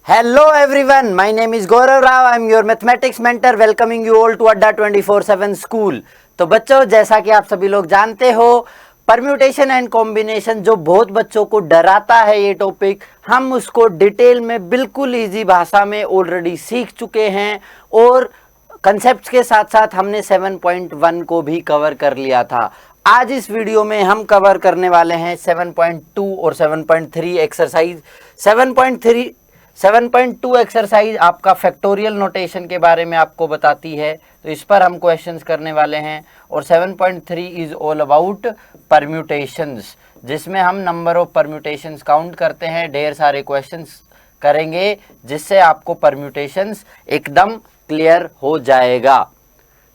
Hello everyone, my name is Gaurav Rao. I am your mathematics mentor welcoming you all to Adda 24/7 School. तो बच्चों, जैसा कि आप सभी लोग जानते हो, परम्यूटेशन एंड कॉम्बिनेशन जो बहुत बच्चों को डराता है ये टॉपिक, हम उसको डिटेल में बिल्कुल इजी भाषा में ऑलरेडी सीख चुके हैं और कंसेप्ट्स के साथ साथ हमने 7.1 को भी कवर कर लिया था। आज इस वीडियो में हम कवर करने वाले हैं 7.2 और 7.3 एक्सरसाइज। 7.2 एक्सरसाइज आपका फैक्टोरियल नोटेशन के बारे में आपको बताती है, तो इस पर हम क्वेश्चंस करने वाले हैं। और 7.3 इज ऑल अबाउट परम्यूटेशंस, जिसमें हम नंबर ऑफ परम्यूटेशंस काउंट करते हैं। ढेर सारे क्वेश्चंस करेंगे जिससे आपको परम्यूटेशंस एकदम क्लियर हो जाएगा।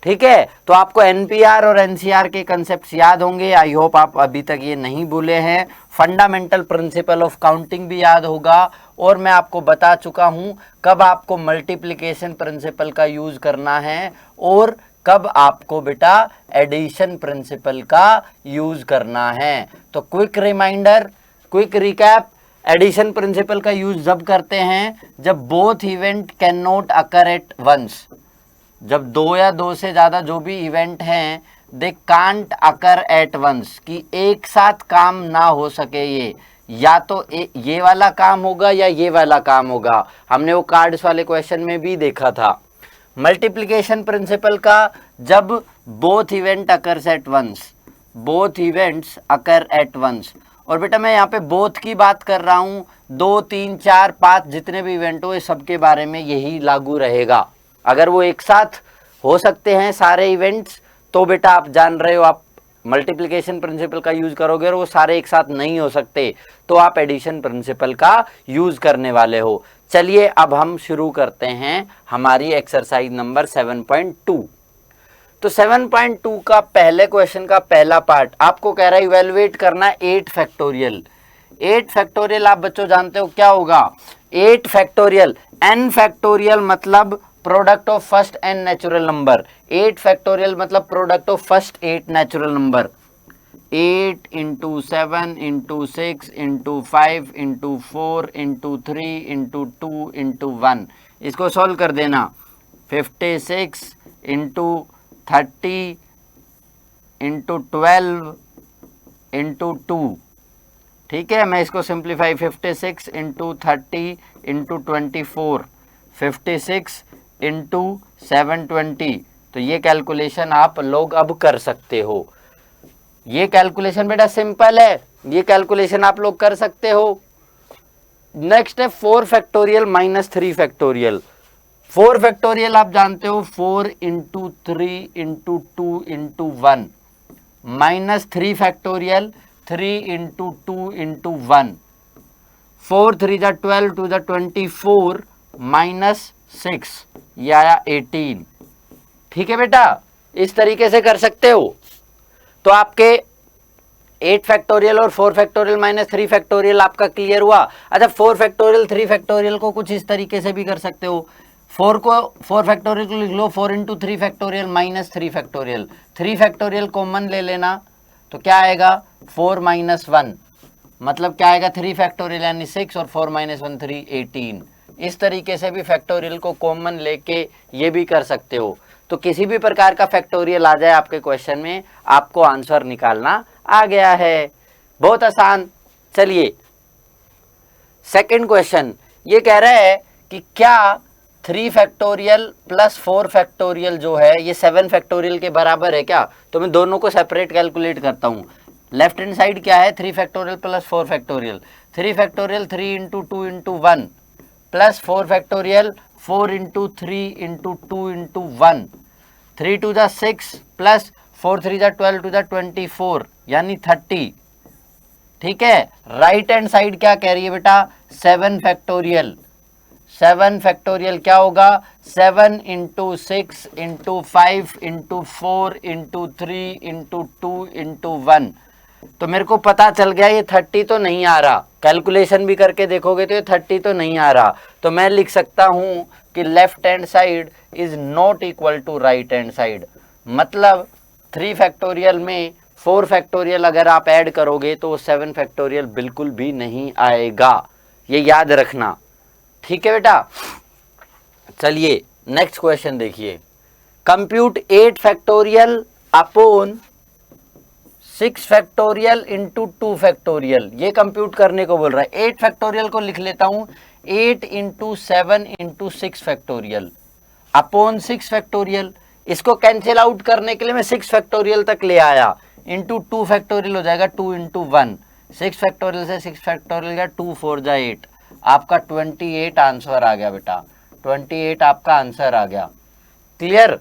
ठीक है, तो आपको एनपीआर और एनसीआर के कंसेप्ट्स याद होंगे। आई होप आप अभी तक ये नहीं भूले हैं। फंडामेंटल प्रिंसिपल ऑफ काउंटिंग भी याद होगा और मैं आपको बता चुका हूं कब आपको मल्टीप्लिकेशन प्रिंसिपल का यूज करना है और कब आपको बेटा एडिशन प्रिंसिपल का यूज करना है। तो quick reminder, quick recap, addition principle का यूज जब करते हैं जब both event can not occur at once. जब दो या दो से ज़्यादा जो भी इवेंट हैं they can't occur at once, कि एक साथ काम ना हो सके। ये या तो ये वाला काम होगा या ये वाला काम होगा। हमने वो कार्ड्स वाले क्वेश्चन में भी देखा था। मल्टीप्लिकेशन प्रिंसिपल का जब both event occurs at once, both events occur at once. और बेटा मैं यहाँ पे बोथ की बात कर रहा हूँ, 2, 3, 4, 5 जितने भी इवेंट हो, सबके बारे में यही लागू रहेगा। अगर वो एक साथ हो सकते हैं सारे इवेंट्स, तो बेटा आप जान रहे हो आप मल्टीप्लिकेशन प्रिंसिपल का यूज करोगे, और वो सारे एक साथ नहीं हो सकते तो आप एडिशन प्रिंसिपल का यूज करने वाले हो। चलिए अब हम शुरू करते हैं हमारी एक्सरसाइज नंबर 7.2। तो 7.2 का पहले क्वेश्चन का पहला पार्ट आपको कह रहा है इवेलुएट करना 8 फैक्टोरियल। 8 फैक्टोरियल आप बच्चों जानते हो क्या होगा? 8 फैक्टोरियल, n फैक्टोरियल मतलब product of first n natural number. 8 factorial मतलब product of first 8 natural number. 8 into 7 into 6 into 5 into 4 into 3 into 2 into 1। इसको सॉल्व कर देना। 56 इंटू 30 इंटू 12 इंटू 2। ठीक है, मैं इसको सिंप्लीफाई 56 इंटू 30 इंटू 24, 56 इंटू 720। तो ये कैलकुलेशन आप लोग अब कर सकते हो। ये कैलकुलेशन बेटा सिंपल है, ये कैलकुलेशन आप लोग कर सकते हो। नेक्स्ट है 4 फैक्टोरियल माइनस 3 फैक्टोरियल। 4 फैक्टोरियल आप जानते हो 4 into 3 into 2 into 1, minus 3 factorial 3 into 2 into 1। 4 3 जा 12 2 जा 24 माइनस 6, ये आया 18। ठीक है बेटा, इस तरीके से कर सकते हो। तो आपके 8 फैक्टोरियल और 4 फैक्टोरियल माइनस 3 फैक्टोरियल आपका क्लियर हुआ। अच्छा, 4 फैक्टोरियल 3 फैक्टोरियल को कुछ इस तरीके से भी कर सकते हो। 4 फैक्टोरियल को लिख लो 4 into 3 factorial minus 3 factorial. 3 factorial common ले लेना, तो क्या आएगा 4 माइनस 1, मतलब क्या आएगा 3 फैक्टोरियल यानी 6 और 4 माइनस 1 3, 18। इस तरीके से भी फैक्टोरियल को कॉमन लेके ये भी कर सकते हो। तो किसी भी प्रकार का फैक्टोरियल आ जाए आपके क्वेश्चन में, आपको आंसर निकालना आ गया है। बहुत आसान। चलिए सेकंड क्वेश्चन ये कह रहा है कि क्या 3 फैक्टोरियल प्लस 4 फैक्टोरियल जो है ये 7 फैक्टोरियल के बराबर है क्या? तो मैं दोनों को सेपरेट कैलकुलेट करता हूँ। लेफ्ट हैंड साइड क्या है? 3 factorial plus 4 factorial. 3 factorial 3 into 2 into 1 plus 4 factorial 4 into 3 into 2 into 1। 3 2 जा 6 प्लस 4 3 जा 12 2 जा 24 यानी 30। ठीक है, राइट हैंड साइड क्या कह रही है बेटा? 7 फैक्टोरियल। 7 फैक्टोरियल क्या होगा? 7 into 6 into 5 into 4 into 3 into 2 into 1। तो मेरे को पता चल गया ये 30 तो नहीं आ रहा। कैलकुलेशन भी करके देखोगे तो ये 30 तो नहीं आ रहा। तो मैं लिख सकता हूं कि left hand side is not equal to right hand side. मतलब 3 फैक्टोरियल में 4 फैक्टोरियल अगर आप ऐड करोगे तो 7 फैक्टोरियल बिल्कुल भी नहीं आएगा, ये याद रखना। ठीक है बेटा। चलिए नेक्स्ट क्वेश्चन देखिए, compute 8 factorial upon 6 factorial into 2 factorial, ये कंप्यूट करने को बोल रहा है। 8 फैक्टोरियल को लिख लेता हूं, 8 into 7 into 6 factorial upon 6 factorial. इसको कैंसिल आउट करने के लिए मैं 6 फैक्टोरियल तक ले आया, इंटू 2 फैक्टोरियल हो जाएगा 2 इंटू 1, 6 फैक्टोरियल से 6 फैक्टोरियल गया, 2 4 जा 8, आपका 28 आंसर आ गया बेटा, 28 आपका आंसर आ गया। क्लियर,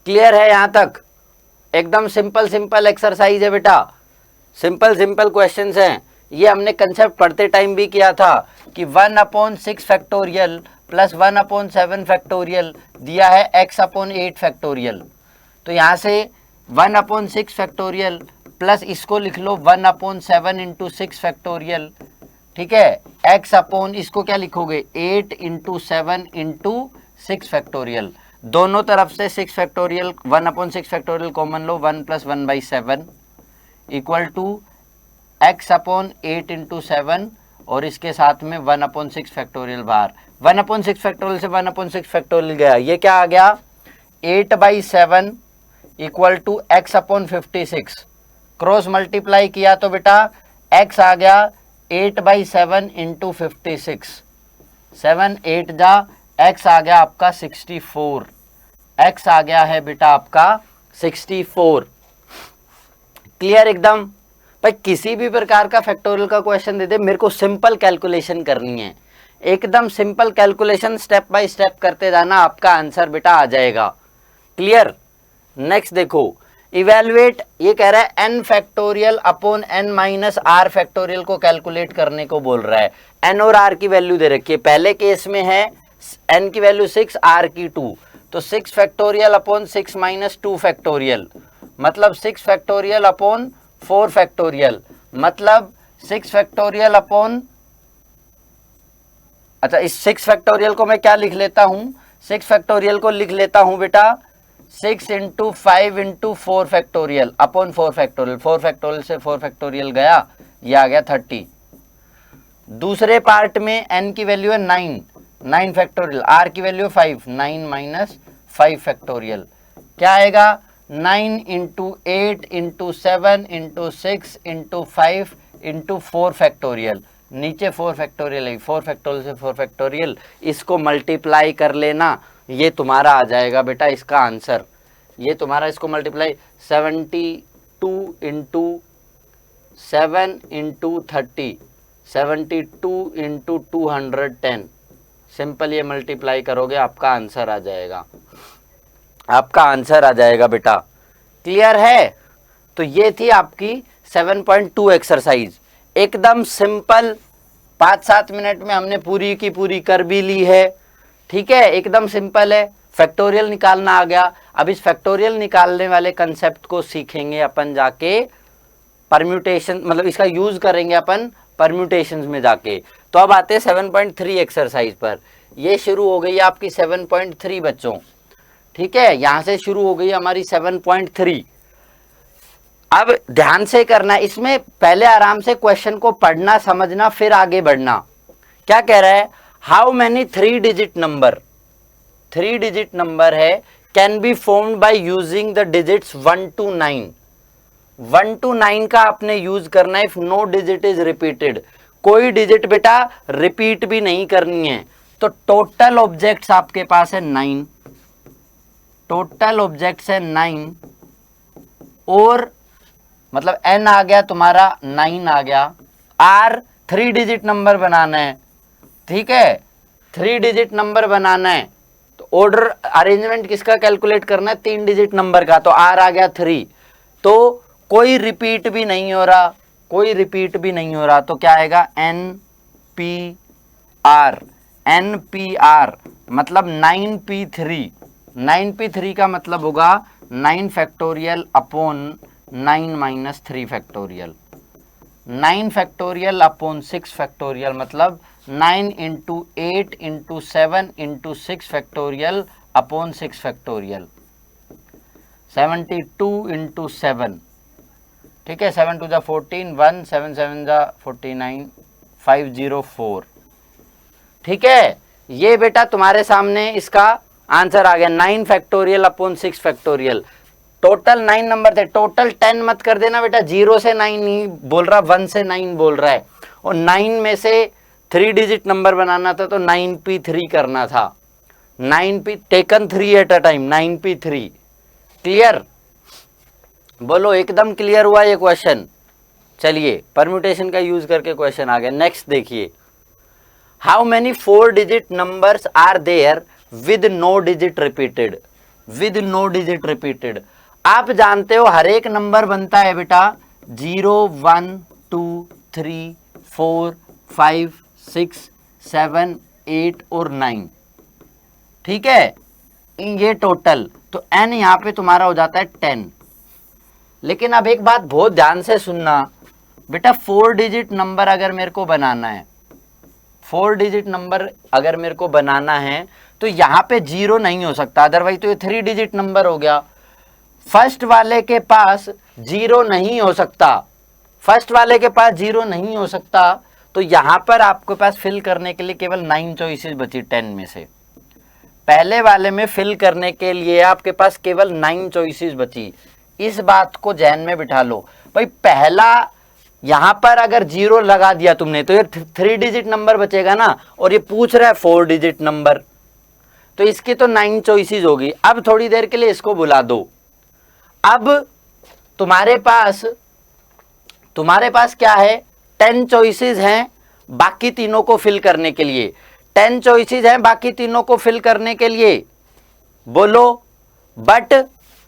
क्लियर है यहां तक? एकदम सिंपल सिंपल एक्सरसाइज है बेटा, सिंपल सिंपल क्वेश्चंस हैं। ये हमने कंसेप्ट पढ़ते टाइम भी किया था कि 1/6 फैक्टोरियल प्लस 1/7 फैक्टोरियल दिया है x/8 फैक्टोरियल। तो यहाँ से 1/6 फैक्टोरियल प्लस इसको लिख लो 1/7 इंटू 6 फैक्टोरियल, ठीक है। x अपॉन इसको क्या लिखोगे 8 इंटू 7 इंटू 6 फैक्टोरियल, दोनों तरफ से 6 फैक्टोरियल 1/6 फैक्टोरियल कॉमन लो, 1 + 1/7 इक्वल टू x/8 इंटू 7 और इसके साथ में 1/6 फैक्टोरियल बाहर, 1/6 फैक्टोरियल से 1/6 फैक्टोरियल गया, ये क्या आ गया 8/7 equal to x/56, cross multiply किया तो बेटा x आ गया 8/7 इंटू 56, 7 8 जा, x आ गया आपका 64, x आ गया है बेटा आपका 64। क्लियर एकदम? भाई किसी भी प्रकार का फैक्टोरियल का क्वेश्चन दे दे, मेरे को सिंपल कैलकुलेशन करनी है, एकदम simple calculation step by step करते जाना, आपका आंसर बेटा आ जाएगा। क्लियर? नेक्स्ट देखो, इवेलुएट, ये कह रहा है n factorial upon n minus r factorial को कैलकुलेट करने को बोल रहा है। n और r की वैल्यू दे रखी है, पहले केस में है n की वैल्यू 6 r की 2, तो 6 फैक्टोरियल अपॉन 6 माइनस 2 फैक्टोरियल मतलब 6 फैक्टोरियल अपॉन 4 फैक्टोरियल मतलब 6 फैक्टोरियल अपॉन, अच्छा इस 6 फैक्टोरियल को मैं क्या लिख लेता हूं, 6 फैक्टोरियल को लिख लेता हूं बेटा 6 into 5 into 4 factorial upon 4 factorial, 4 factorial से 4 फैक्टोरियल गया, ये आ गया 30। दूसरे पार्ट में n की वैल्यू है 9 फैक्टोरियल, r की वैल्यू 5, 9 माइनस 5 फैक्टोरियल, क्या आएगा 9 into 8 into 7 into 6 into 5 into 4 factorial, नीचे 4 फैक्टोरियल है, 4 फैक्टोरियल से 4 फैक्टोरियल, इसको मल्टीप्लाई कर लेना, ये तुम्हारा आ जाएगा बेटा इसका आंसर, ये तुम्हारा इसको multiply 72 into 7 into 30, 72 into 210, simple ये मल्टीप्लाई करोगे आपका आंसर आ जाएगा, आपका आंसर आ जाएगा बेटा। क्लियर है? तो ये थी आपकी 7.2 एक्सरसाइज, एकदम सिंपल, 5-7 मिनट में हमने पूरी की पूरी कर भी ली है, ठीक है, एकदम सिंपल है। फैक्टोरियल निकालना आ गया, अब इस फैक्टोरियल निकालने वाले कंसेप्ट को सीखेंगे अपन जाके परम्यूटेशन, मतलब इसका यूज करेंगे अपन परम्यूटेशंस में जाके। तो अब आते हैं 7.3 एक्सरसाइज पर, ये शुरू हो गई आपकी 7.3 बच्चों, ठीक है, यहां से शुरू हो गई हमारी 7.3। अब ध्यान से करना, इसमें पहले आराम से क्वेश्चन को पढ़ना समझना फिर आगे बढ़ना। क्या कह रहा है, how many 3 digit number, 3 digit number है can be formed by using the digits 1 to 9, 1 to 9 का आपने यूज करना है, if no digit is repeated, कोई डिजिट बेटा रिपीट भी नहीं करनी है। तो टोटल ऑब्जेक्ट्स आपके पास है 9, टोटल ऑब्जेक्ट्स है 9 और मतलब n आ गया तुम्हारा 9 आ गया, r 3 डिजिट नंबर बनाना है, ठीक है, 3 डिजिट नंबर बनाना है, तो ऑर्डर अरेंजमेंट किसका कैलकुलेट करना है, 3 डिजिट नंबर का, तो r आ गया 3, तो कोई रिपीट भी नहीं हो रहा, कोई रिपीट भी नहीं हो रहा, तो क्या आएगा NPR, NPR मतलब 9P3, 9P3 का मतलब होगा 9 factorial upon 9 minus 3 factorial, 9 factorial upon 6 factorial मतलब 9 into 8 into 7 into 6 factorial upon 6 factorial, 72 into 7, ठीक है, 7 2 जा 14, 1 7 7 जा 49, 504, ठीक है, ये बेटा तुम्हारे सामने इसका आंसर आ गया 9 factorial upon 6 factorial. Total 9 number थे, टोटल 10 मत कर देना बेटा, 0 से 9 नहीं बोल रहा, 1 से 9 बोल रहा है। और 9 में से 3 डिजिट नंबर बनाना था तो 9p3 करना था। 9p taken 3 eight a time, 9p3। Clear? बोलो एकदम क्लियर हुआ ये क्वेश्चन? चलिए परम्यूटेशन का यूज करके क्वेश्चन आ गया। नेक्स्ट देखिए, how many 4 digit numbers are there with no digit repeated? With no digit repeated, आप जानते हो हर एक नंबर बनता है बेटा 0 1 2 3 4 5 6 7 8 और 9, ठीक है, ये टोटल। तो n यहां पे तुम्हारा हो जाता है 10। लेकिन अब एक बात बहुत ध्यान से सुनना बेटा, 4 डिजिट नंबर अगर मेरे को बनाना है, 4 डिजिट नंबर अगर मेरे को बनाना है तो यहां पे 0 नहीं हो सकता, अदरवाइज तो ये 3 डिजिट नंबर हो गया। फर्स्ट वाले के पास 0 नहीं हो सकता, फर्स्ट वाले के पास 0 नहीं हो सकता, तो यहां पर आपके पास फिल करने के लिए केवल 9 चॉइसेस बची 10 में से। पहले वाले में फिल करने के लिए आपके पास केवल 9 चॉइसेस बची। इस बात को ध्यान में बिठा लो भाई, पहला यहां पर अगर 0 लगा दिया तुमने तो ये 3 डिजिट नंबर बचेगा ना, और ये पूछ रहा है 4 डिजिट नंबर, तो इसकी तो 9 चॉइसेस होगी। अब थोड़ी देर के लिए इसको बुला दो। अब तुम्हारे पास क्या है, 10 चॉइसेस हैं बाकी तीनों को फिल करने के लिए। 10 चॉइसेस हैं बाकी तीनों को फिल करने के लिए, बोलो, बट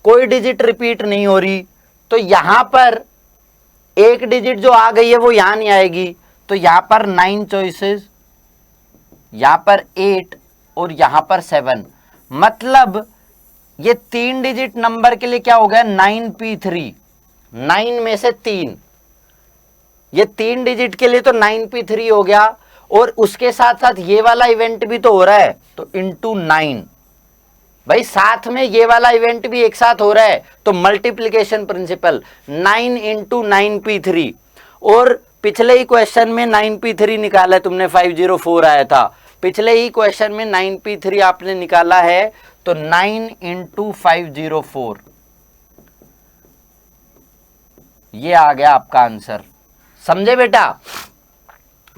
कोई डिजिट रिपीट नहीं हो रही, तो यहां पर एक डिजिट जो आ गई है वो यहां नहीं आएगी, तो यहां पर 9 चॉइसेस, यहां पर 8 और यहां पर 7, मतलब ये 3 डिजिट नंबर के लिए क्या हो गया 9p3, 9 में से 3, ये 3 डिजिट के लिए तो 9p3 हो गया, और उसके साथ साथ ये वाला इवेंट भी तो हो रहा है, तो इंटू 9, भाई साथ में ये वाला इवेंट भी एक साथ हो रहा है, तो मल्टीप्लिकेशन प्रिंसिपल 9 इंटू 9p3। और पिछले ही क्वेश्चन में 9p3 निकाला है तुमने, 504 आया था, पिछले ही क्वेश्चन में 9p3 आपने निकाला है, तो 9 इंटू 504, ये आ गया आपका आंसर। समझे बेटा?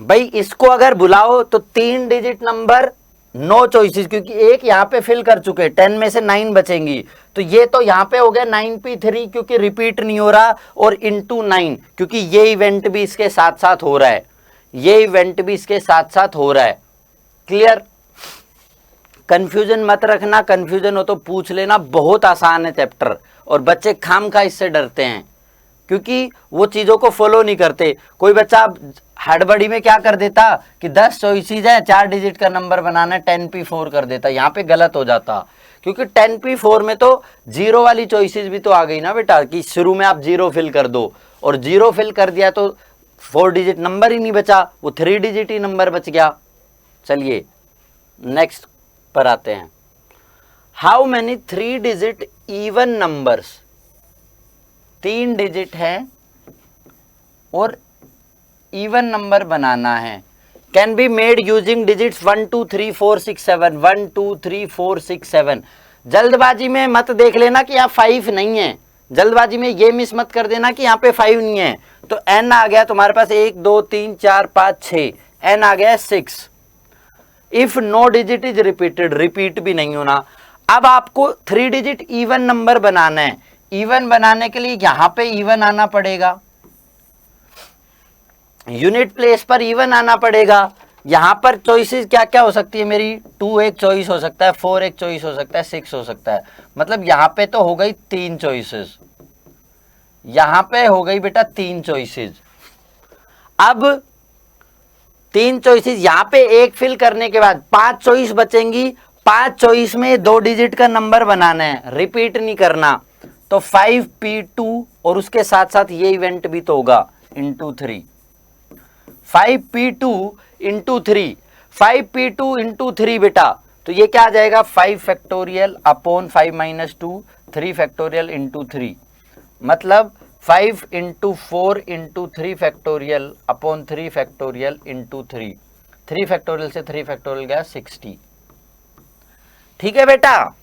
भाई इसको अगर बुलाओ तो 3 डिजिट नंबर 9 चॉइसेस, क्योंकि एक यहां पे फिल कर चुके, 10 में से 9 बचेंगी, तो ये तो यहां पे हो गया 9p3 क्योंकि रिपीट नहीं हो रहा, और इंटू 9 क्योंकि ये इवेंट भी इसके साथ साथ हो रहा है, ये इवेंट भी इसके साथ साथ हो रहा है। क्लियर? कंफ्यूजन मत रखना, कंफ्यूजन हो तो पूछ लेना, बहुत आसान है चैप्टर, और बच्चे खामखा इससे डरते हैं क्योंकि वो चीजों को फॉलो नहीं करते। कोई बच्चा हड़बड़ी में क्या कर देता कि 10 चॉइसेस है, 4 डिजिट का नंबर बनाना है, 10p4 कर देता, यहाँ पे गलत हो जाता, क्योंकि 10p4 में तो 0 वाली चॉइसेस भी तो आ गई ना बेटा, कि शुरू में आप 0 फिल कर दो, और 0 फिल कर दिया तो 4 डिजिट नंबर ही नहीं बचा, वो 3 डिजिट ही नंबर बच गया। चलिए नेक्स्ट पर आते हैं। How many 3 digit even numbers, 3 digit है और इवन नंबर बनाना है, can be made using digits 1 2 3 4 6 7, 1 2 3 4 6 7। जल्दबाजी में मत देख लेना कि यहाँ 5 नहीं है, जल्दबाजी में ये मिस मत कर देना कि यहाँ पे 5 नहीं है, तो n आ गया तुम्हारे पास 1 2 3 4 5 6, n आ गया 6। If no digit is repeated, repeat भी नहीं होना। अब आपको 3 डिजिट इवन नंबर बनाना है, इवन बनाने के लिए यहां पे इवन आना पड़ेगा, यूनिट प्लेस पर इवन आना पड़ेगा। यहां पर चॉइसेस क्या क्या हो सकती है मेरी, 2 एक चॉइस हो सकता है, 4 एक चॉइस हो सकता है, 6 हो सकता है, मतलब यहां पे तो हो गई 3 चॉइसेस, यहां पे हो गई बेटा 3 चॉइसेस। अब 3 चॉइसेस यहां पे एक फिल करने के बाद 5 चॉइस बचेंगी, 5 चॉइस में 2 डिजिट का नंबर बनाना है, रिपीट नहीं करना, तो 5p2 और उसके साथ साथ ये इवेंट भी तो होगा into 3, 5p2 into 3, 5p2 into 3 बेटा, तो ये क्या आ जाएगा 5 factorial upon 5 minus 2, 3 factorial into 3, मतलब 5 into 4 into 3 factorial upon 3 factorial into 3, 3 factorial से 3 फैक्टोरियल गया 60। ठीक है बेटा,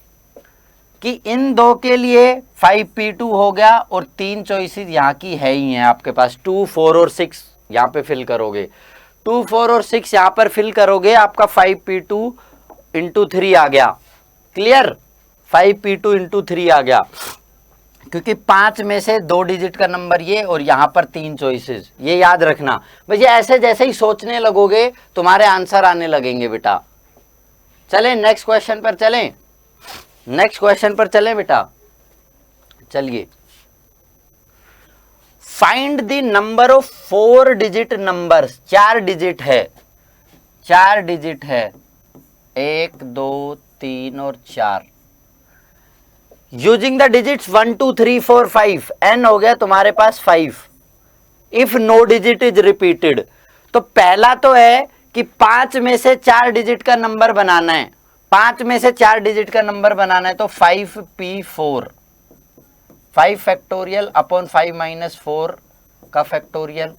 कि इन दो के लिए 5p2 हो गया और 3 चॉइसेस यहाँ की है ही हैं आपके पास, 2, 4 और 6 यहाँ पे फिल करोगे, 2, 4 और 6 यहाँ पर फिल करोगे, आपका 5p2 इंटू 3 आ गया। क्लियर, 5p2 इंटू 3 आ गया, क्योंकि 5 में से 2 डिजिट का नंबर ये और यहां पर 3 चॉइसेस, ये याद रखना भैया। ऐसे जैसे ही सोचने लगोगे तुम्हारे आंसर आने लगेंगे बेटा। चलें नेक्स्ट क्वेश्चन पर चलें, नेक्स्ट क्वेश्चन पर चलें बेटा। चलिए, find the number of 4 digit numbers, 4 digit है, 4 डिजिट है, 1, 2, 3 और 4, यूजिंग द डिजिट्स 1, 2, 3, 4, 5, n हो गया तुम्हारे पास 5, if no digit is repeated. तो पहला तो है कि 5 में से 4 डिजिट का नंबर बनाना है, 5 में से 4 डिजिट का नंबर बनाना है, तो 5p4, 5 फैक्टोरियल अपॉन 5 माइनस 4 का फैक्टोरियल,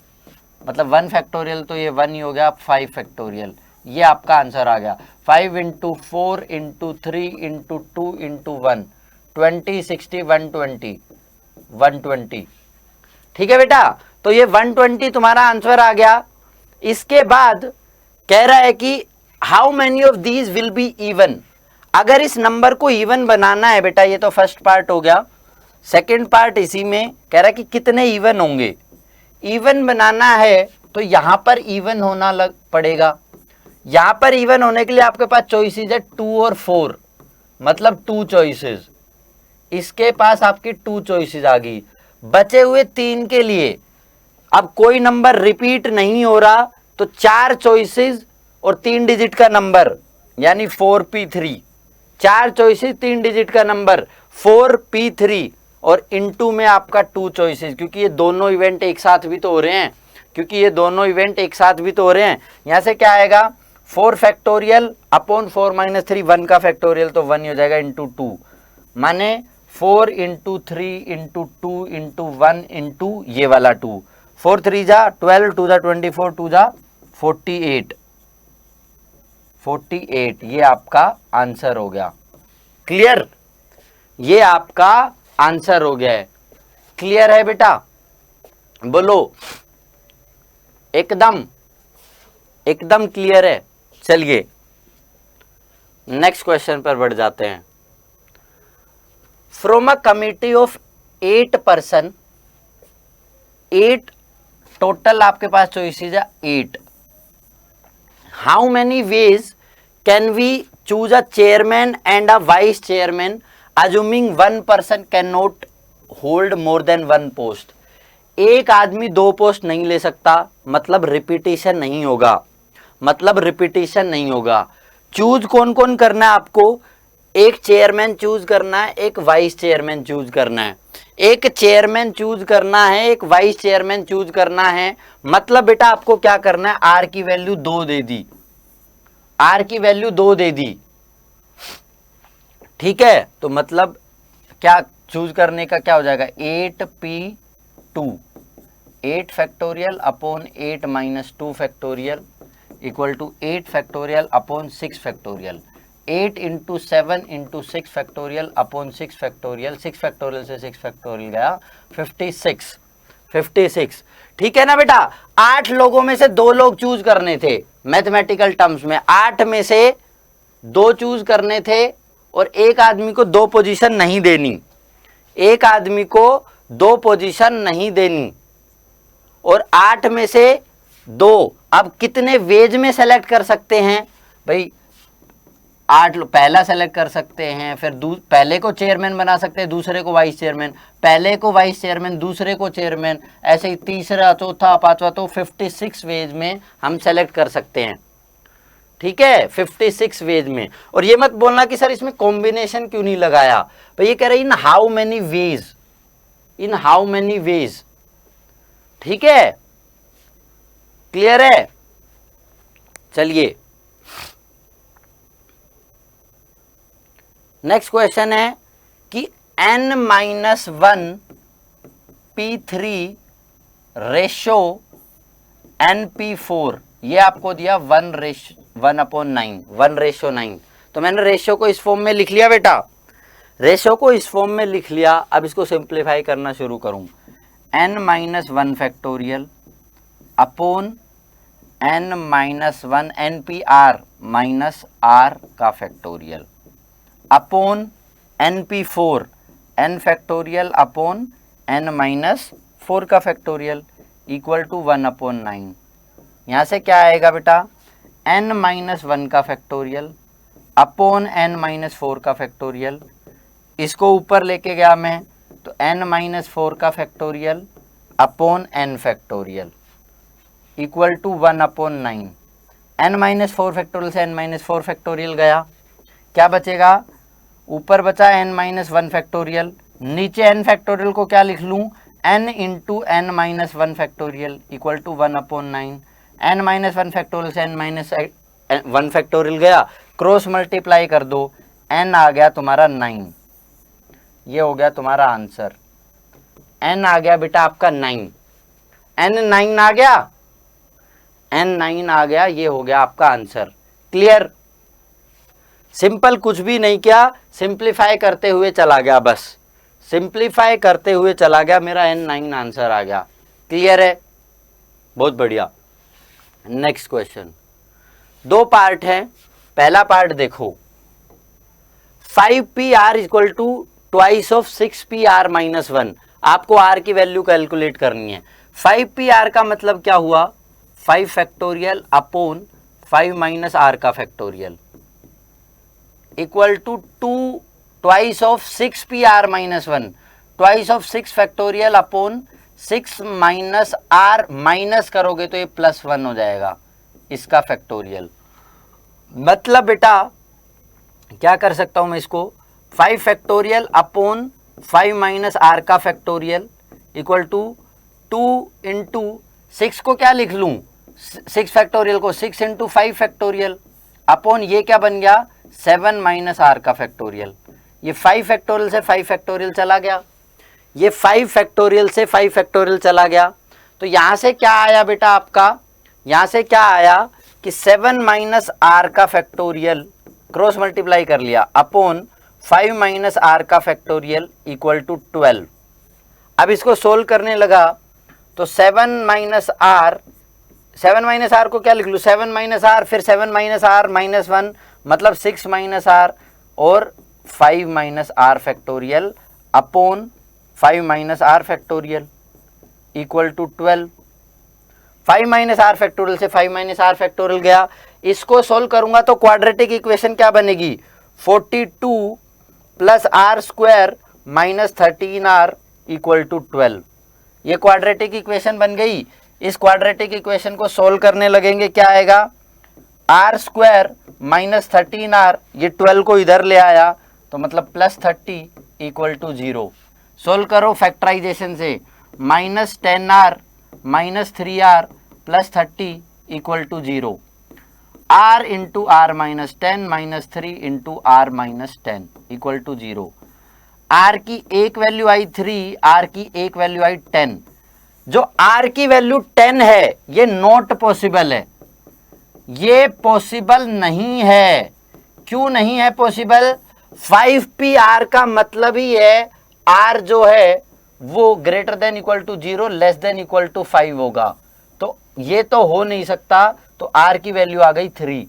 मतलब 1 फैक्टोरियल तो ये 1 ही हो गया, 5 फैक्टोरियल, ये आपका आंसर आ गया। 5 इंटू 4 इंटू 3 इंटू 2 इंटू 1, 20, 60, 120, 120। ठीक है बेटा, तो ये 120 तुम्हारा आंसर आ गया। इसके बाद कह रहा है कि how many of these will be even, अगर इस नंबर को इवन बनाना है बेटा, ये तो फर्स्ट पार्ट हो गया। सेकंड पार्ट इसी में कह रहा है कि कितने इवन होंगे। इवन बनाना है तो यहां पर इवन होना लग पड़ेगा, यहां पर इवन होने के लिए आपके पास चॉइसेस है 2 और 4, मतलब 2 चॉइसेस, इसके पास आपकी 2 चॉइसेस आ गई। बचे हुए 3 के लिए अब कोई नंबर रिपीट नहीं हो रहा, तो 4 चॉइसेस और 3 डिजिट का नंबर, यानी 4p3, 4 चॉइसेस 3 डिजिट का नंबर 4p3 और इनटू में आपका 2 चॉइसेस, क्योंकि ये दोनों इवेंट एक साथ भी तो हो रहे हैं, क्योंकि ये दोनों इवेंट एक साथ भी तो हो रहे हैं। यहां से क्या आएगा, 4 फैक्टोरियल अपॉन 4 माइनस 3, 1 का फैक्टोरियल तो 1 ही हो जाएगा, इंटू 2, माने 4 इंटू 3 इंटू 2 इंटू 1 इंटू ये वाला 2, 4 3 जा 12, 2 जा 24, 2 जा 48, 48, ये आपका आंसर हो गया। क्लियर, ये आपका आंसर हो गया है। क्लियर है बेटा, बोलो, एकदम एकदम क्लियर है। चलिए नेक्स्ट क्वेश्चन पर बढ़ जाते हैं। From a committee of 8 person, 8 total आपके पास चॉइसेस है 8, how many ways can we choose a chairman and a vice chairman assuming 1 person can not hold more than 1 post. एक आदमी 2 पोस्ट नहीं ले सकता, मतलब रिपीटिशन नहीं होगा, मतलब रिपीटिशन नहीं होगा। चूज कौन कौन करना है आपको, एक चेयरमैन चूज करना है, एक वाइस चेयरमैन चूज करना है, एक चेयरमैन चूज करना है, एक वाइस चेयरमैन चूज करना है। मतलब बेटा आपको क्या करना है, आर की वैल्यू 2 दे दी, आर की वैल्यू 2 दे दी, ठीक है। तो मतलब क्या चूज करने का क्या हो जाएगा, 8p2, 8 factorial upon 8 minus 2 factorial equal to 8 factorial upon 6 factorial, 8 into 7 into 6 factorial upon 6 factorial, 6 factorial से 6 फैक्टोरियल गया 56, 56। ठीक है ना बेटा, 8 लोगों में से 2 लोग चूज करने थे, मैथमेटिकल टर्म्स में 8 में से 2 चूज करने थे और एक आदमी को 2 पोजीशन नहीं देनी, एक आदमी को 2 पोजीशन नहीं देनी, और 8 में से 2, अब कितने वेज में सेलेक्ट कर सकते हैं भाई, 8 पहला सेलेक्ट कर सकते हैं, फिर पहले को चेयरमैन बना सकते हैं, दूसरे को वाइस चेयरमैन, पहले को वाइस चेयरमैन, दूसरे को चेयरमैन, ऐसे ही तीसरा चौथा पांचवा, तो 56 वेज में हम सेलेक्ट कर सकते हैं। ठीक है, 56 वेज में। और ये मत बोलना कि सर इसमें कॉम्बिनेशन क्यों नहीं लगाया, भाई ये कह रहे in how many veg, in how many veg. ठीक है, क्लियर है। चलिए नेक्स्ट क्वेश्चन है कि n-1 p3 रेशो np4 ये आपको दिया 1/9, 1/9। तो मैंने रेशियो को इस फॉर्म में लिख लिया बेटा, रेशियो को इस फॉर्म में लिख लिया। अब इसको सिंप्लीफाई करना शुरू करूं, n-1 factorial upon n-1 NPR minus r का factorial upon NP4 n factorial upon n-4 का फैक्टोरियल इक्वल टू 1/9। यहाँ से क्या आएगा बेटा, n-1 का फैक्टोरियल अपॉन n-4 का फैक्टोरियल, इसको ऊपर लेके गया मैं तो n-4 का factorial upon n factorial equal to 1/9। n-4 factorial से n-4 फैक्टोरियल गया, क्या बचेगा, ऊपर बचा n-1 फैक्टोरियल, नीचे n फैक्टोरियल को क्या लिख लूँ, n into n-1 factorial equal to 1/9। n-1 factorial से n-1 फैक्टोरियल गया, क्रॉस मल्टीप्लाई कर दो, n आ गया तुम्हारा 9। ये हो गया तुम्हारा आंसर, n आ गया बेटा आपका 9, n9 आ गया, n9 आ गया, ये हो गया आपका आंसर। क्लियर, सिंपल, कुछ भी नहीं किया, सिंप्लीफाई करते हुए चला गया, बस सिंप्लीफाई करते हुए चला गया, मेरा n9 आंसर आ गया। क्लियर है, बहुत बढ़िया। नेक्स्ट क्वेश्चन, दो पार्ट है, पहला पार्ट देखो, 5PR equal to twice of 6PR minus 1, आपको r की वैल्यू कैलकुलेट करनी है। 5PR का मतलब क्या हुआ, 5 फैक्टोरियल अपॉन 5 माइनस r का factorial equal to 2 twice of 6PR minus 1, twice of 6 factorial upon 6 minus r, minus करोगे तो ये +1 हो जाएगा इसका फैक्टोरियल। मतलब बेटा क्या कर सकता हूं मैं इसको, 5 फैक्टोरियल अपॉन 5 माइनस r का फैक्टोरियल इक्वल टू 2 इंटू 6 को क्या लिख लूं, 6 फैक्टोरियल को 6 इंटू 5 फैक्टोरियल अपॉन ये क्या बन गया 7 माइनस r का फैक्टोरियल। ये 5 फैक्टोरियल से 5 फैक्टोरियल चला गया, ये 5 फैक्टोरियल से 5 फैक्टोरियल चला गया, तो यहाँ से क्या आया बेटा आपका, यहाँ से क्या आया कि 7 माइनस r का फैक्टोरियल, क्रॉस मल्टीप्लाई कर लिया, अपॉन 5 माइनस r का फैक्टोरियल इक्वल टू 12। अब इसको सोल्व करने लगा तो 7 माइनस r को क्या लिख लूँ, 7 माइनस r, फिर 7 माइनस r माइनस 1 मतलब 6 माइनस r और 5 minus r factorial upon 5 minus r factorial equal to 12। 5 minus r factorial से 5 माइनस r फैक्टोरियल गया, इसको सोल्व करूंगा तो क्वाड्रेटिक इक्वेशन क्या बनेगी, 42 plus r square minus 13r equal to 12। ये क्वाड्रेटिक इक्वेशन बन गई। इस क्वाड्रेटिक इक्वेशन को सोल्व करने लगेंगे, क्या आएगा, r स्क्वायर माइनस 13r, ये 12 को इधर ले आया तो मतलब +30 इक्वल टू 0। सोल्व करो फैक्टराइजेशन से, minus 10r minus 3r plus 30 equal to 0, r into r minus 10 minus 3 into r minus 10 equal to 0। r की एक वैल्यू आई 3, r की एक वैल्यू आई 10। जो r की वैल्यू 10 है ये नॉट पॉसिबल है, ये पॉसिबल नहीं है। क्यों नहीं है पॉसिबल, 5PR का मतलब ही है r जो है वो greater than equal to 0 less than equal to 5 होगा, तो ये तो हो नहीं सकता। तो r की वैल्यू आ गई 3,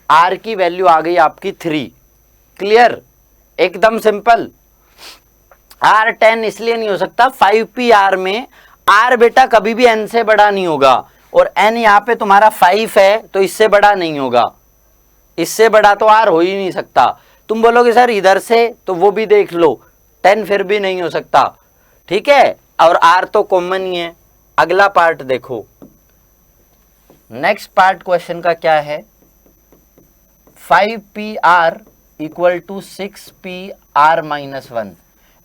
r की वैल्यू आ गई आपकी 3। क्लियर, एकदम सिंपल। r 10 इसलिए नहीं हो सकता, 5PR में r बेटा कभी भी n से बड़ा नहीं होगा, और n यहाँ पे तुम्हारा 5 है तो इससे बड़ा नहीं होगा, इससे बड़ा तो r हो ही नहीं सकता। तुम बोलोगे सर इधर से, तो वो भी देख लो, 10 फिर भी नहीं हो सकता, ठीक है, और r तो कॉमन ही है। अगला पार्ट देखो, नेक्स्ट पार्ट क्वेश्चन का क्या है, 5PR equal to 6PR minus 1,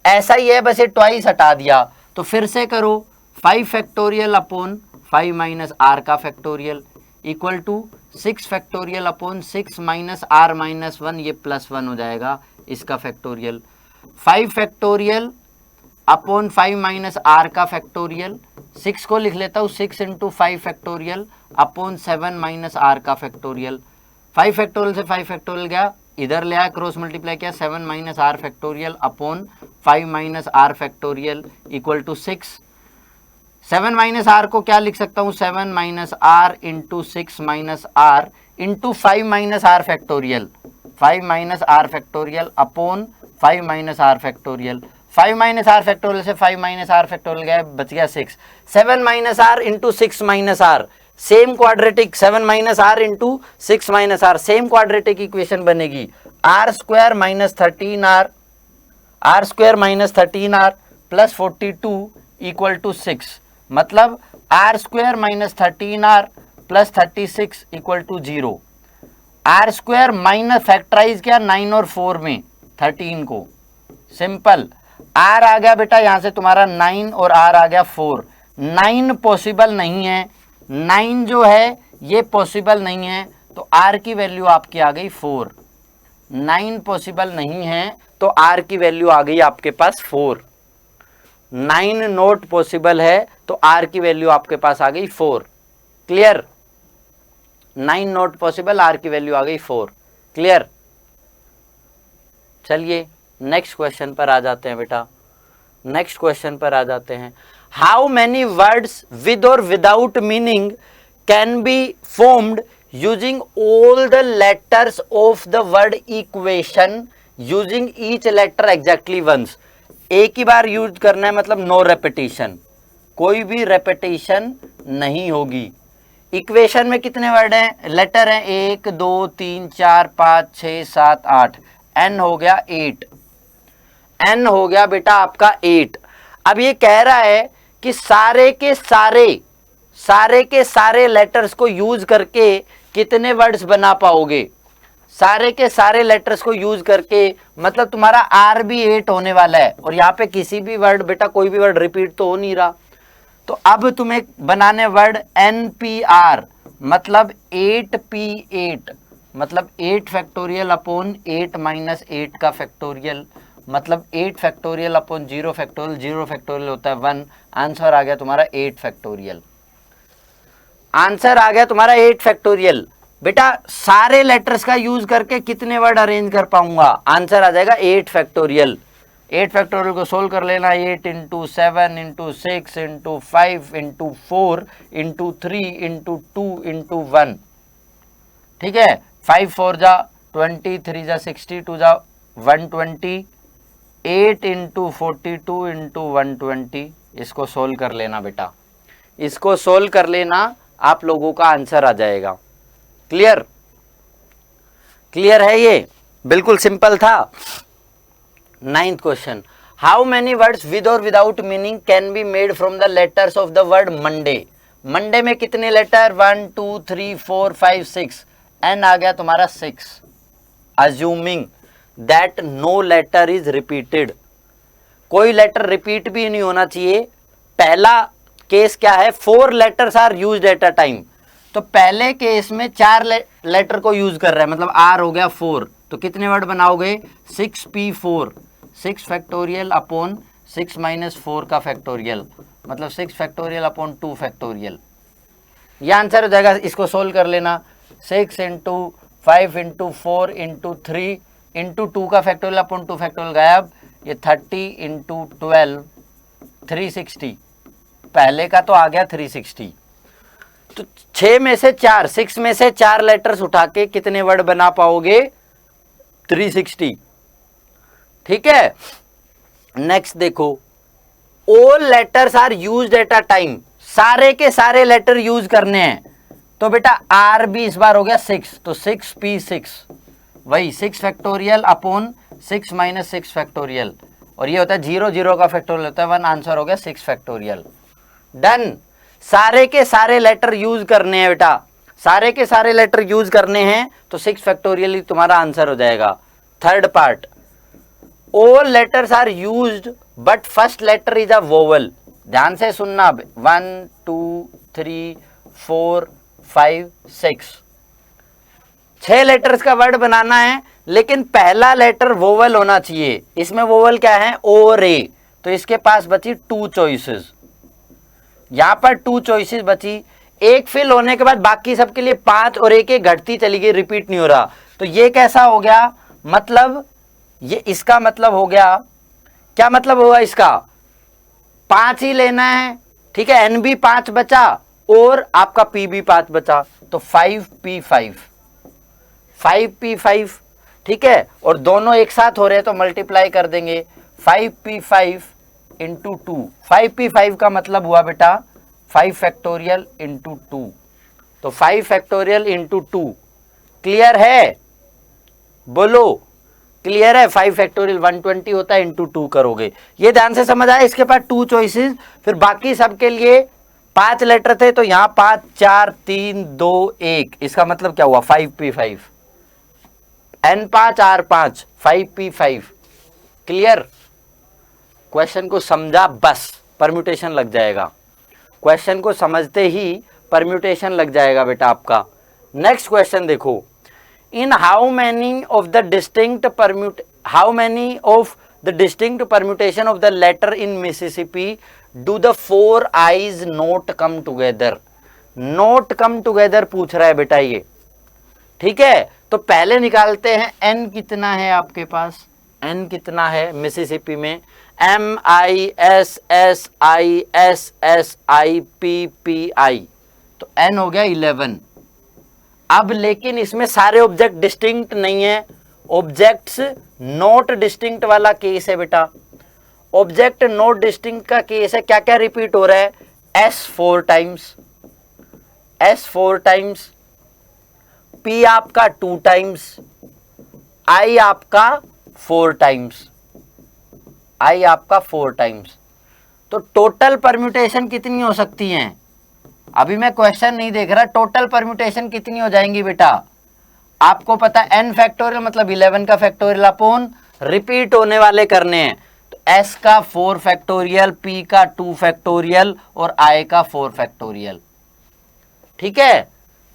ऐसा ही है, बस ये ट्वाइस हटा दिया। तो फिर से करो, 5 फैक्टोरियल अपॉन 5 माइनस r का factorial equal to 6 factorial upon 6 minus r minus 1, ये +1 हो जाएगा इसका factorial. 5 factorial upon 5 minus r का फैक्टोरियल 6 को लिख लेता हूँ 6 into 5 factorial upon 7 minus r का फैक्टोरियल। 5 फैक्टोरियल से 5 फैक्टोरियल गया, इधर ले आया, क्रॉस मल्टीप्लाई किया, 7 minus r factorial upon 5 minus r factorial equal to 6। 7 minus r को क्या लिख सकता हूँ, 7 minus are into 6 minus are into 5 minus r factorial, 5 minus r factorial upon 5 minus r factorial. 5 minus r factorial से 5 minus r factorial गया, बच गया 6। 7 minus are into 6 minus R, same quadratic, 7 minus are into 6 minus R, same quadratic equation बनेगी। R square minus 13 R square minus 13 R plus 42 equal to 6, मतलब R square minus 13 R plus 36 equal to 0। R square minus factorise किया 9 और 4 में 13 को, simple. Are आ गया बेटा यहां से तुम्हारा 9 और आर आ गया 4। 9 पॉसिबल नहीं है, 9 जो है ये पॉसिबल नहीं है, तो आर की वैल्यू आपकी आ गई 4। 9 पॉसिबल नहीं है तो आर की वैल्यू आ गई आपके पास 4। 9 नॉट पॉसिबल है तो आर की वैल्यू आपके पास आ गई 4। क्लियर? 9 नॉट पॉसिबल, आर की वैल्यू आ गई 4। क्लियर? चलिए नेक्स्ट क्वेश्चन पर आ जाते हैं बेटा। नेक्स्ट क्वेश्चन पर आ जाते हैं। हाउ मेनी वर्ड्स विद और without meaning can be formed using all the letters of the word equation using each letter exactly once. एक ही बार यूज करना है, मतलब नो रेपिटेशन, कोई भी रेपिटेशन नहीं होगी। इक्वेशन में कितने वर्ड हैं, लेटर हैं, 1 2 3 4 5 6 7 8, एन हो गया 8, एन हो गया बेटा आपका 8। अब ये कह रहा है कि सारे के सारे लेटर्स को यूज करके कितने वर्ड्स बना पाओगे। सारे के सारे लेटर्स को यूज करके मतलब तुम्हारा आर भी 8 होने वाला है, और यहाँ पे किसी भी वर्ड बेटा कोई भी वर्ड रिपीट तो हो नहीं रहा। तो अब तुम्हें बनाने वर्ड NPR, मतलब 8P8, मतलब 8 फैक्टोरियल अपॉन 8 माइनस 8 का फैक्टोरियल, मतलब 8 फैक्टोरियल अपॉन 0 फैक्टोरियल, 0 फैक्टोरियल होता है 1। आंसर आ गया तुम्हारा 8 फैक्टोरियल। आंसर आ गया तुम्हारा 8 फैक्टोरियल। बेटा सारे लेटर्स का यूज करके कितने वर्ड अरेंज कर पाऊंगा, आंसर आ जाएगा 8 फैक्टोरियल। 8 फैक्टोरियल को सोल्व कर लेना, 8 into 7 into 6 into 5 into 4 into 3 into 2 into 1, ठीक है। 5 4 जा 20, 3 जा 60, 2 जा 120, 8 इंटू 42 इंटू 120। इसको सोल्व कर लेना बेटा, इसको सोल्व कर लेना, आप लोगों का आंसर आ जाएगा। क्लियर? क्लियर है? ये बिल्कुल सिंपल था। 9th question, how many words with और without meaning can be made from the letters of the word Monday. Monday में कितने लेटर, 1 2 3 4 5 6, एन आ गया तुम्हारा 6। Assuming that no letter is repeated, कोई लेटर रिपीट भी नहीं होना चाहिए। पहला केस क्या है, 4 letters are used at a time, तो पहले केस में 4 लेटर को यूज कर रहा है, मतलब आर हो गया 4, तो कितने वर्ड बनाओगे, 6P4, 6 फैक्टोरियल अपॉन 6 माइनस 4 का फैक्टोरियल, मतलब 6 फैक्टोरियल अपॉन 2 फैक्टोरियल, ये आंसर हो जाएगा। इसको सोल्व कर लेना, 6 इंटू 5 इंटू 4 इंटू 3 इंटू 2 का फैक्टोरियल अपॉन 2 फैक्टोरियल गायब, ये 30 इंटू 12 360, पहले का तो आ गया 360। तो 6 में से 4, 6 में से 4 लेटर्स उठा के कितने वर्ड बना पाओगे, 360, ठीक है। नेक्स्ट देखो, all letters are used at a time, सारे के सारे लेटर यूज करने हैं, तो बेटा आर भी इस बार हो गया 6, तो 6P6, वही 6 फैक्टोरियल अपॉन 6 माइनस 6 फैक्टोरियल, और ये होता है 0 0 का फैक्टोरियल होता है 1, आंसर हो गया 6 फैक्टोरियल। डन। सारे के सारे लेटर यूज करने हैं बेटा, सारे के सारे लेटर यूज करने हैं, तो 6 फैक्टोरियल ही तुम्हारा आंसर हो जाएगा। Third part, all letters are used but first letter is a vowel, ध्यान से सुनना। 1 2 3 4 5 6, 6 लेटर्स का वर्ड बनाना है, लेकिन पहला लेटर वोवल होना चाहिए। इसमें वोवल क्या है, ओ रे, तो इसके पास बची 2 चॉइसेस, यहाँ पर 2 चॉइसेस बची, एक फिल होने के बाद बाकी सबके लिए 5 और एक एक घटती चली गई, रिपीट नहीं हो रहा। तो ये कैसा हो गया, मतलब ये इसका मतलब हो गया, क्या मतलब होगा इसका, 5 ही लेना है, ठीक है, एन भी 5 बचा और आपका पी भी 5 बचा, तो 5p5, 5p5, ठीक है, और दोनों एक साथ हो रहे हैं तो मल्टीप्लाई कर देंगे, 5p5 इंटू 2, 5p5 का मतलब हुआ बेटा 5 फैक्टोरियल इंटू 2, तो 5 फैक्टोरियल इंटू 2, क्लियर है, बोलो क्लियर है, 5 फैक्टोरियल 120 होता है, इंटू 2 करोगे, ये ध्यान से समझ आया। इसके पास 2 चॉइसेस, फिर बाकी सबके लिए 5 लेटर थे, तो यहां 5 4 3 2 1, इसका मतलब क्या हुआ 5p5, n5 r5 5p5, clear, question को समझा, बस परम्यूटेशन लग जाएगा, क्वेश्चन को समझते ही परम्यूटेशन लग जाएगा बेटा आपका। नेक्स्ट क्वेश्चन देखो, in how many of the distinct permutation of the letter in Mississippi do the 4 I's not come together, not come together पूछ रहा है बेटा ये, ठीक है। तो पहले निकालते हैं n कितना है आपके पास, n कितना है मिसिसिपी में, MISSISSIPPI, तो n हो गया 11। अब लेकिन इसमें सारे ऑब्जेक्ट डिस्टिंक्ट नहीं है, ऑब्जेक्ट्स नॉट डिस्टिंक्ट वाला केस है बेटा, ऑब्जेक्ट नॉट डिस्टिंक्ट का केस है, क्या क्या रिपीट हो रहा है, S 4 टाइम्स, P आपका 2 टाइम्स, I आपका 4 टाइम्स, तो टोटल परम्यूटेशन कितनी हो सकती हैं, अभी मैं क्वेश्चन नहीं देख रहा, टोटल परम्यूटेशन कितनी हो जाएंगी बेटा, आपको पता है n फैक्टोरियल मतलब 11 का फैक्टोरियल अपॉन रिपीट होने वाले करने हैं, तो s का 4 फैक्टोरियल, p का 2 फैक्टोरियल और i का 4 फैक्टोरियल, ठीक है,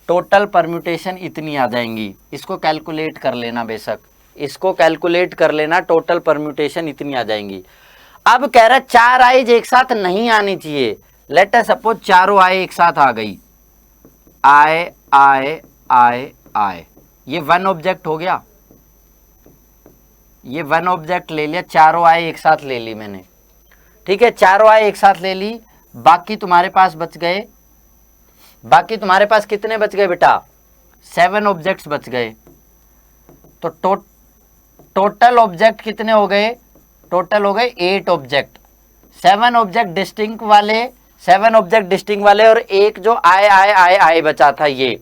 टोटल परम्यूटेशन इतनी आ जाएंगी, इसको कैलकुलेट कर लेना, बेशक इसको कैलकुलेट कर लेना, टोटल परम्यूटेशन इतनी आ जाएंगी। अब कह रहा 4 आइज एक साथ नहीं आनी चाहिए, लेट अस सपोज चारों आए एक साथ आ गई, आए, ये 1 ऑब्जेक्ट हो गया, ये 1 ऑब्जेक्ट ले लिया, चारों आए एक साथ ले ली मैंने, ठीक है, चारों आए एक साथ ले ली, बाकी तुम्हारे पास बच गए, बाकी तुम्हारे पास कितने बच गए बेटा, 7 ऑब्जेक्ट्स बच गए, तो टोटल ऑब्जेक्ट कितने हो गए, टोटल हो गए 8 ऑब्जेक्ट, 7 ऑब्जेक्ट डिस्टिंक्ट वाले और एक जो आए बचा था ये।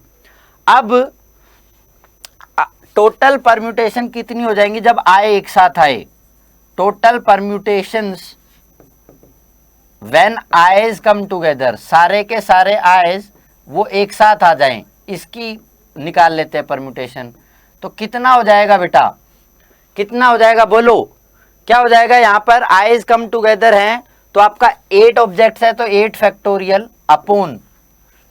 अब टोटल परम्यूटेशन कितनी हो जाएंगी जब आए एक साथ आए, total permutations when eyes come together, सारे के सारे आइज वो एक साथ आ जाएं, इसकी निकाल लेते हैं परम्यूटेशन, तो कितना हो जाएगा बेटा, कितना हो जाएगा बोलो, क्या हो जाएगा, यहां पर आइज कम टुगेदर हैं तो आपका 8 ऑब्जेक्ट्स है तो 8 फैक्टोरियल अपॉन,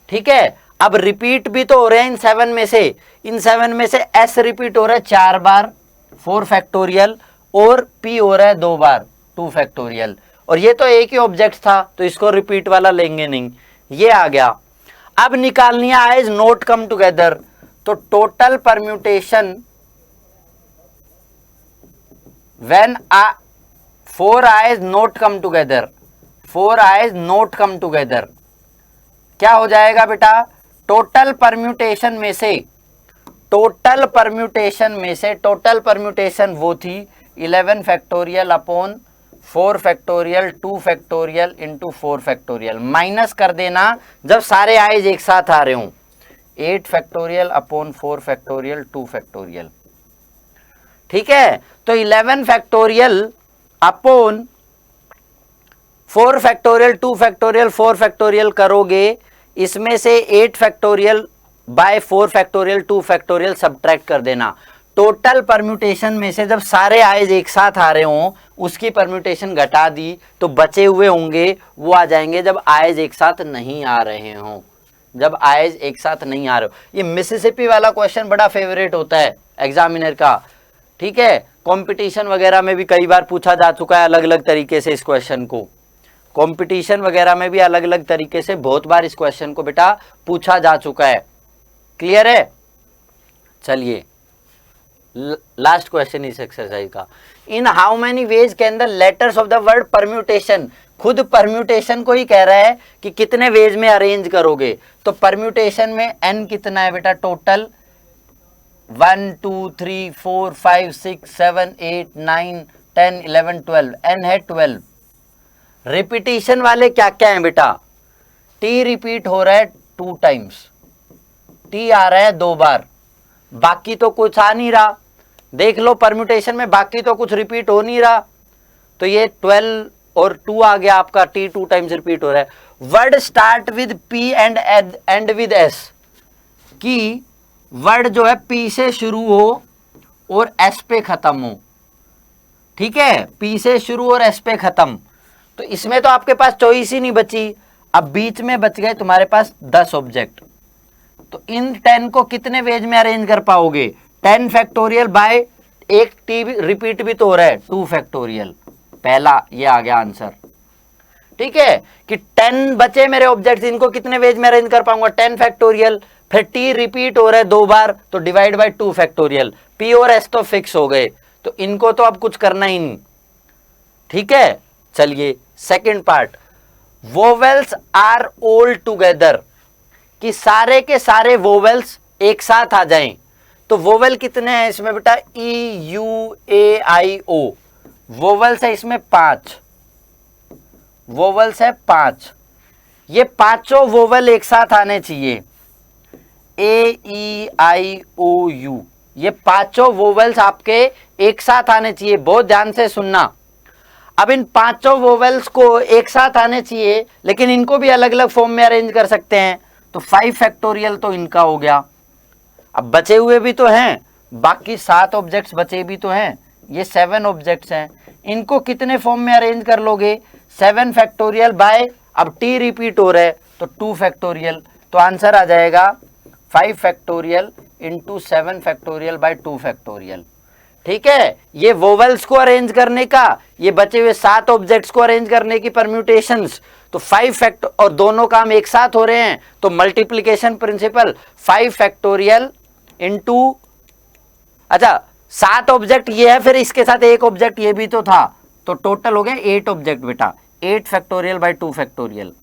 ठीक है, अब रिपीट भी तो हो रहे हैं इन 7 में से, इन 7 में से S रिपीट हो रहा है 4 बार 4 फैक्टोरियल और P हो रहा है 2 बार 2 फैक्टोरियल, और ये तो एक ही ऑब्जेक्ट था तो इसको रिपीट वाला लेंगे नहीं, ये आ गया। अब निकालनी है आइज नोट कम टुगेदर, तो total permutation when 4 eyes note come together, 4 eyes note come together, क्या हो जाएगा बेटा, टोटल परम्यूटेशन में से टोटल परम्यूटेशन वो थी 11 factorial upon 4 factorial 2 factorial into 4 factorial, minus कर देना जब सारे आइज एक साथ आ रहे हों, 8 फैक्टोरियल अपॉन 4 फैक्टोरियल 2 फैक्टोरियल, ठीक है, तो 11 factorial upon 4 factorial 2 factorial 4 factorial करोगे, इसमें से 8 factorial by 4 factorial 2 factorial subtract कर देना, टोटल परम्यूटेशन में से जब सारे आइज एक साथ आ रहे हों उसकी परम्यूटेशन घटा दी तो बचे हुए होंगे वो आ जाएंगे जब आइज एक साथ नहीं आ रहे हों, जब आइज एक साथ नहीं आ रहे हो। ये मिसिसिपी वाला क्वेश्चन बड़ा फेवरेट होता है एग्जामिनर का, ठीक है, कंपटीशन वगैरह में भी कई बार पूछा जा चुका है अलग अलग तरीके से इस क्वेश्चन को, कंपटीशन वगैरह में भी अलग अलग तरीके से बहुत बार इस क्वेश्चन को बेटा पूछा जा चुका है। क्लियर है? चलिए लास्ट क्वेश्चन इस एक्सरसाइज का, in how many ways can the letters of the word permutation, खुद परम्यूटेशन को ही कह रहा है कि कितने वेज में अरेंज करोगे। तो परम्यूटेशन में n कितना है बेटा टोटल, 1 2 3 4 5 6 7 8 9 10 11 12, n है 12। रिपीटिशन वाले क्या क्या है बेटा, t रिपीट हो रहा है 2 टाइम्स, t आ रहा है 2 बार, बाकी तो कुछ आ नहीं रहा। देख लो परम्यूटेशन में बाकी तो कुछ रिपीट हो नहीं रहा, तो ये 12 और 2 आ गया आपका, t 2 टाइम्स रिपीट हो रहा है। Word start with p and and with s, कि वर्ड जो है p से शुरू हो और s पे खत्म हो। ठीक है, p से शुरू और s पे खत्म। तो इसमें तो आपके पास चॉइस ही नहीं बची, अब बीच में बच गए तुम्हारे पास 10 ऑब्जेक्ट। तो इन 10 को कितने वेज में अरेंज कर पाओगे, 10 फैक्टोरियल बाय एक टी रिपीट भी तो हो रहा है 2 फैक्टोरियल, पहला ये आ गया आंसर। ठीक है, कि 10 बचे मेरे ऑब्जेक्ट्स, इनको कितने वेज में अरेंज कर पाऊंगा, 10 फैक्टोरियल, फिर टी रिपीट हो रहा है 2 बार तो डिवाइड बाय 2 फैक्टोरियल, पी और एस तो फिक्स हो गए, तो इनको तो अब कुछ करना ही नहीं। ठीक है, चलिए second part, vowels are all together, कि सारे के सारे वोवेल्स एक साथ आ जाएं। तो वोवेल कितने हैं इसमें बेटा, E U A I O, vowels है इसमें 5, वोवेल्स है 5, ये पांचों वोवेल एक साथ आने चाहिए, ए ई आई ओ यू, ये पांचों वोवेल्स आपके एक साथ आने चाहिए। बहुत ध्यान से सुनना, अब इन पांचों वोवेल्स को एक साथ आने चाहिए, लेकिन इनको भी अलग अलग फॉर्म में अरेंज कर सकते हैं। तो 5 फैक्टोरियल तो इनका हो गया, अब बचे हुए भी तो हैं, बाकी 7 ऑब्जेक्ट्स बचे भी तो हैं, ये 7 ऑब्जेक्ट्स हैं, इनको कितने फॉर्म में अरेंज कर लोगे, 7 फैक्टोरियल बाय, अब टी रिपीट हो रहा है तो 2 फैक्टोरियल, तो आंसर आ जाएगा 5 factorial into 7 factorial by 2 factorial. ठीक है, ये वोवेल्स को अरेंज करने का, ये बचे हुए 7 ऑब्जेक्ट्स को अरेंज करने की परम्यूटेशंस, तो 5 फैक्ट और दोनों काम एक साथ हो रहे हैं, तो मल्टीप्लिकेशन प्रिंसिपल 5 फैक्टोरियल इंटू, अच्छा 7 ऑब्जेक्ट ये है, फिर इसके साथ एक ऑब्जेक्ट ये भी तो था, तो टोटल हो गया 8 ऑब्जेक्ट बेटा, 8 factorial by 2 factorial,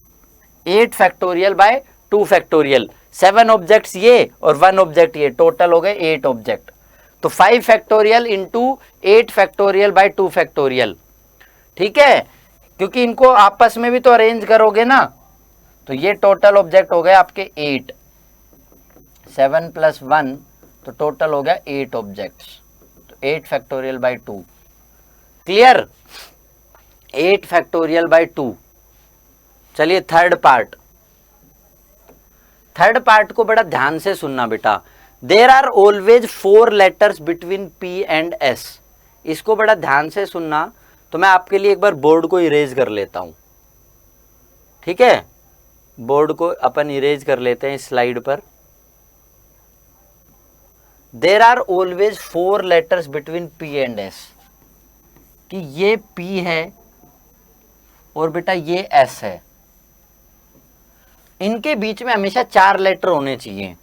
8 factorial by 2 factorial, 7 objects ये और 1 ऑब्जेक्ट ये, टोटल हो गए 8 ऑब्जेक्ट। तो 5 factorial into 8 factorial by 2 factorial. ठीक है, क्योंकि इनको आपस में भी तो अरेंज करोगे ना, तो ये टोटल ऑब्जेक्ट हो गए आपके 8, 7 + 1 तो टोटल हो गया 8 ऑब्जेक्ट्स, तो 8 factorial by 2। Clear, 8 factorial by 2। चलिए थर्ड पार्ट, थर्ड पार्ट को बड़ा ध्यान से सुनना बेटा, there are always 4 letters between P and S, इसको बड़ा ध्यान से सुनना। तो मैं आपके लिए एक बार बोर्ड को इरेज कर लेता हूं। ठीक है, बोर्ड को अपन इरेज कर लेते हैं इस स्लाइड पर। There are always 4 letters between P and S, कि ये P है और बेटा ये S है, इनके बीच में हमेशा 4 लेटर होने चाहिए,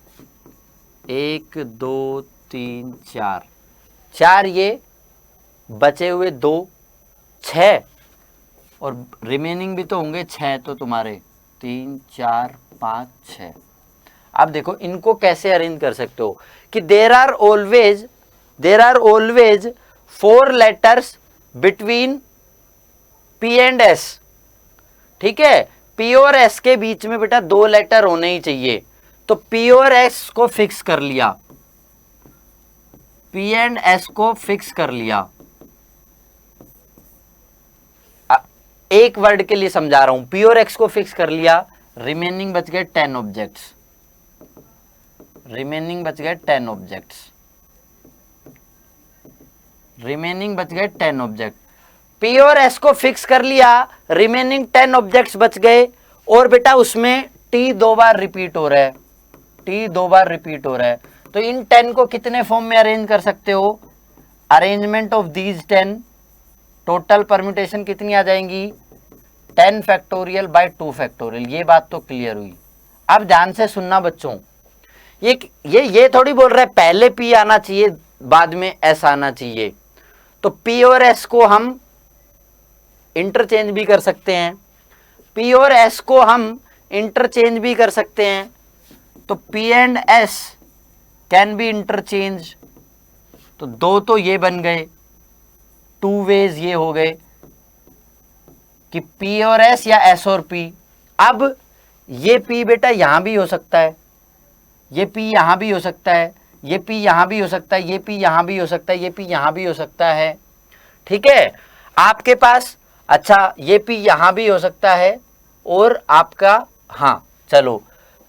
1 2 3 4, 4 ये, बचे हुए 2, 6 और रिमेनिंग भी तो होंगे 6, तो तुम्हारे 3 4 5 6। अब देखो इनको कैसे अरेंज कर सकते हो, कि there are always 4 letters between P and S। ठीक है, P और S के बीच में बेटा 2 लेटर होने ही चाहिए, तो P और S को फिक्स कर लिया, P एंड S को फिक्स कर लिया। एक वर्ड के लिए समझा रहा हूं, P और X को फिक्स कर लिया, रिमेनिंग बच गए 10 ऑब्जेक्ट्स, रिमेनिंग बच गए 10 ऑब्जेक्ट्स, रिमेनिंग बच गए 10 ऑब्जेक्ट। P और S को फिक्स कर लिया, रिमेनिंग 10 ऑब्जेक्ट्स बच गए, और बेटा उसमें T 2 बार रिपीट हो रहा है, T 2 बार रिपीट हो रहा है, तो इन 10 को कितने फॉर्म में अरेंज कर सकते हो, arrangement of these 10, total permutation कितनी आ जाएंगी, 10 फैक्टोरियल बाय 2 फैक्टोरियल। ये बात तो क्लियर हुई। अब ध्यान से सुनना बच्चों, ये थोड़ी बोल रहा है पहले p आना चाहिए बाद में s आना चाहिए। तो p और s को हम इंटरचेंज भी कर सकते हैं, p और s को हम इंटरचेंज भी कर सकते हैं। तो p and s can be interchange. तो दो तो ये बन गए, 2 वेज ये हो गए कि p और s या s और p। अब ये p बेटा यहां भी हो सकता है, ये p यहां भी हो सकता है, ये p यहां भी हो सकता है, ये p यहां भी हो सकता है, ये p यहां भी हो सकता है। ठीक है, आपके पास अच्छा ये p यहां भी हो सकता है और आपका, हाँ चलो,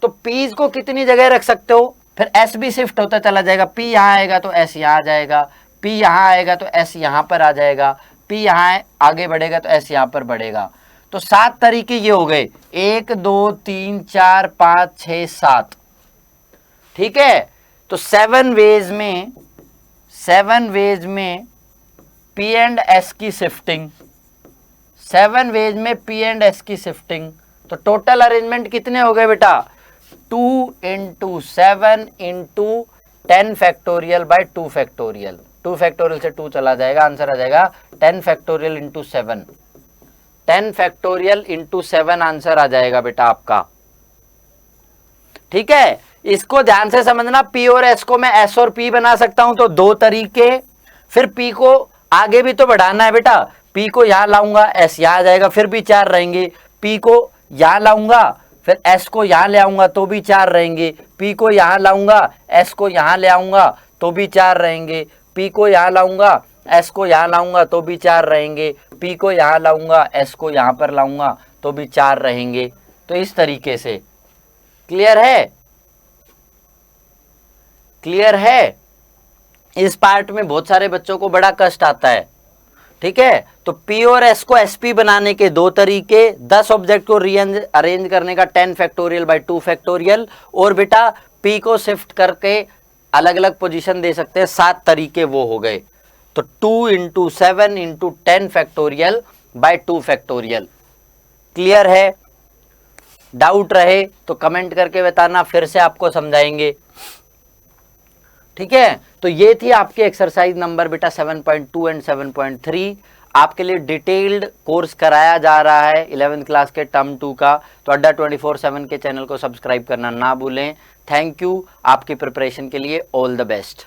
तो p's को कितनी जगह रख सकते हो, फिर s भी शिफ्ट होता चला जाएगा। p यहां आएगा तो s यहां आ जाएगा, p यहां आएगा तो s यहां पर आ जाएगा, p यहां आगे बढ़ेगा तो s यहां पर बढ़ेगा। तो 7 तरीके ये हो गए, 1 2 3 4 5 6 7। ठीक है, तो 7 वेज में p एंड s की शिफ्टिंग, 7 वेज में p एंड s की शिफ्टिंग। तो टोटल अरेंजमेंट कितने हो गए बेटा, 2 × 7 × 10 फैक्टोरियल बाय 2 फैक्टोरियल। 2 फैक्टोरियल से 2 चला जाएगा, आंसर आ जाएगा 10 फैक्टोरियल × 7। 10 फैक्टोरियल × 7 आंसर आ जाएगा बेटा आपका। ठीक है, इसको ध्यान से समझना। p और s को मैं s और p बना सकता हूं, तो 2 तरीके। फिर p को आगे भी तो बढ़ाना है बेटा, p को यहां लाऊंगा, s यहां आ जाएगा, फिर भी 4 रहेंगे। p को यहां लाऊंगा, फिर s को यहां ले आऊंगा तो भी 4 रहेंगे। p को यहां लाऊंगा, s को यहां ले आऊंगा तो भी 4 रहेंगे। p को यहां लाऊंगा, s को यहां लाऊंगा तो भी 4 रहेंगे। p को यहां लाऊंगा, s को यहां पर लाऊंगा तो भी 4 रहेंगे। तो इस तरीके से क्लियर है, क्लियर है। इस पार्ट में बहुत सारे बच्चों को बड़ा कष्ट आता है। ठीक है, तो p और s को sp बनाने के 2 तरीके, 10 ऑब्जेक्ट को अरेंज करने का 10 फैक्टोरियल बाय 2 फैक्टोरियल, और बेटा p को शिफ्ट करके अलग अलग पोजीशन दे सकते हैं, 7 तरीके वो हो गए। तो 2 × 7 × 10 फैक्टोरियल बाय 2 फैक्टोरियल। क्लियर है? डाउट रहे तो कमेंट करके बताना, फिर से आपको समझाएंगे। ठीक है, तो ये थी आपकी एक्सरसाइज नंबर बेटा 7.2 एंड 7.3। आपके लिए डिटेल्ड कोर्स कराया जा रहा है 11th क्लास के टर्म 2 का। तो अड्डा 24/7 के चैनल को सब्सक्राइब करना ना भूलें। थैंक यू आपकी प्रिपरेशन के लिए, ऑल द बेस्ट।